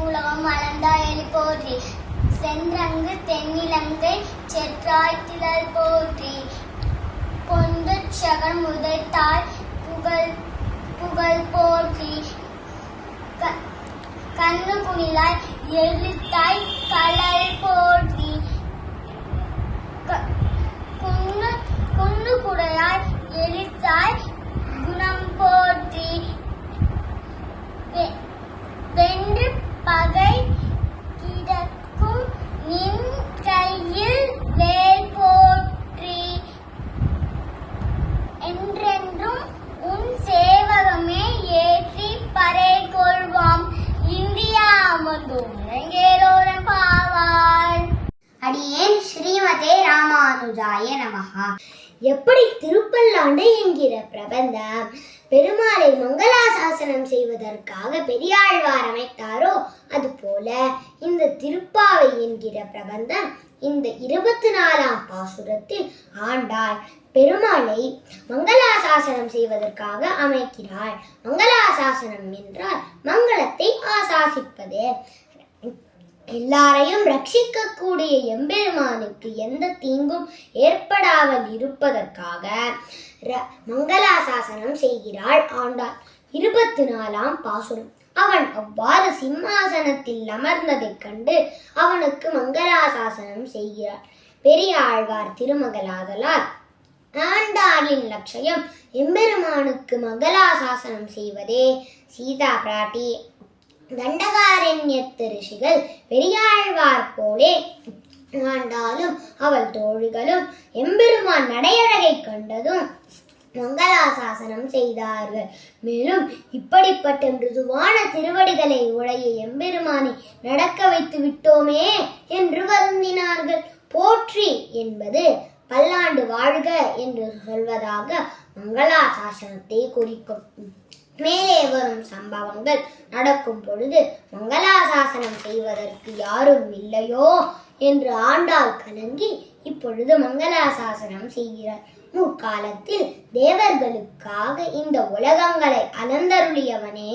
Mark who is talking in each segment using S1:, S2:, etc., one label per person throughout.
S1: உலகம் அளந்தாயலி போற்றி சென்றங்கு தென்னிலங்கை செற்றாய்த்திழல் போற்றி பொந்து சகன் முதத்தாய் புகழ் புகழ் போற்றி கண்ணு குணிலாய் எழுத்தாய் கலல் போற்றி குன்னு குடையாய் எழுத்தாய் குணம் போற்றி வென்று பகை கிடக்கும் நின் கையில் வேல் போற்றி என்றென்றும் உன் சேவகமே ஏற்றி பறை கொள்வாம் இந்தியா பாவாள்.
S2: அடியேன் ஸ்ரீமதே ராமானுஜாய நமஹா.
S3: எப்படி திருப்பல்லாண்டு என்கிற பிரபந்தம் பெருமாளை மங்களாசாசனம் செய்வதற்காக பெரியாழ்வார் அமைத்தாரோ அதுபோல இந்த திருப்பாவை என்கிற பிரபந்தம் இந்த 24ஆம் பாசுரத்தில் ஆண்டாள் பெருமாளை மங்களாசாசனம் செய்வதற்காக அமைக்கிறாள். மங்களாசாசனம் என்றால் மங்களத்தை ஆசாசிப்பது. எல்லாரையும் ரட்சிக்கக்கூடிய எம்பெருமானுக்கு எந்த தீங்கும் ஏற்படாமல் இருப்பதற்காக மங்களாசாசனம் செய்கிறாள் ஆண்டாள். 24ஆம் பாசுரம். அவன் அவ்வாறு சிம்மாசனத்தில் அமர்ந்ததைக் கண்டு அவனுக்கு மங்களாசாசனம் செய்கிறாள். பெரியாழ்வார் திருமகளாதலால் ஆண்டாளின் லட்சியம் எம்பெருமானுக்கு மங்களாசாசனம் செய்வதே. சீதா பிராட்டி தண்டகாரண்யத்து ரிஷிகள் பெரியாழ்வார் போலே ஆண்டாலும் அவள் தோழிகளும் எம்பெருமான் நடையழகை கண்டதும் மங்களாசாசனம் செய்தார்கள். மேலும் இப்படிப்பட்ட மிருதுவான திருவடிகளை உடைய எம்பெருமானை நடக்க வைத்து விட்டோமே என்று வருந்தினார்கள். போற்றி என்பது பல்லாண்டு வாழ்க என்று சொல்வதாக மங்களாசாசனத்தை குறிக்கும். மேலே வரும் சம்பவங்கள் நடக்கும் பொழுது மங்களாசாசனம் செய்வதற்கு யாரும் இல்லையோ என்று ஆண்டாள் கலங்கி இப்பொழுது மங்களாசாசனம் செய்கிறார். முற்காலத்தில் தேவர்களுக்காக இந்த உலகங்களை அளந்தருளியவனே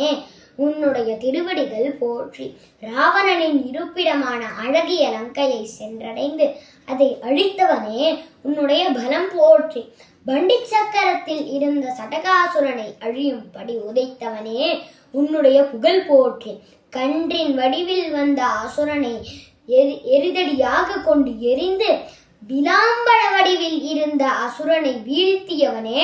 S3: உன்னுடைய திருவடிகள் போற்றி. ராவணனின் இருப்பிடமான அழகிய லங்கையை சென்றடைந்து அதை அழித்தவனே உன்னுடைய பலம் போற்றி. பண்டி சக்கரத்தில் இருந்த சடகாசுரனை அழியும்படி உதைத்தவனே உன்னுடைய புகழ் போற்றி. கன்றின் வடிவில் வந்த அசுரனை எரிதடியாக கொண்டு எரிந்து விளாம்பழ வடிவில் இருந்த அசுரனை வீழ்த்தியவனே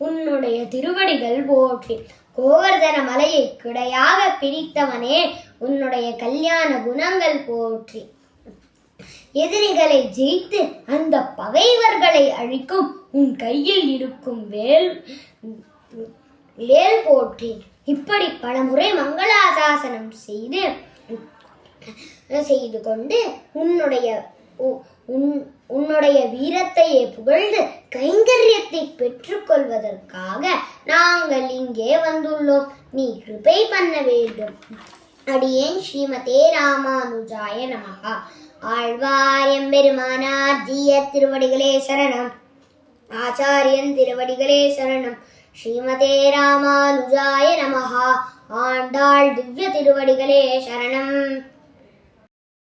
S3: உன்னுடைய திருவடிகள் போற்றி. கோவர்தன மலையை கிடையாக பிடித்தவனே உன்னுடைய கல்யாண குணங்கள் போற்றி. எதிரிகளை ஜெயித்து அந்த பகைவர்களை அழிக்கும் உன் கையில் இருக்கும் வேல் போற்றி. இப்படி பலமுறை மங்களாசாசனம் செய்து கொண்டு உன்னுடைய வீரத்தையே புகழ்ந்து கைங்கரியத்தை பெற்றுக்கொள்வதற்காக நாங்கள் இங்கே வந்துள்ளோம். நீ கிருபை பண்ண வேண்டும். அடியேன் ஸ்ரீமதே ராமானுஜாய நமஹா. ஆழ்வார் எம்பெருமானார் ஜீய திருவடிகளே சரணம். ஆச்சாரியன் திருவடிகளே சரணம். ஸ்ரீமதே ராமானுஜாய நமஹா. ஆண்டாள் திவ்ய திருவடிகளே சரணம்.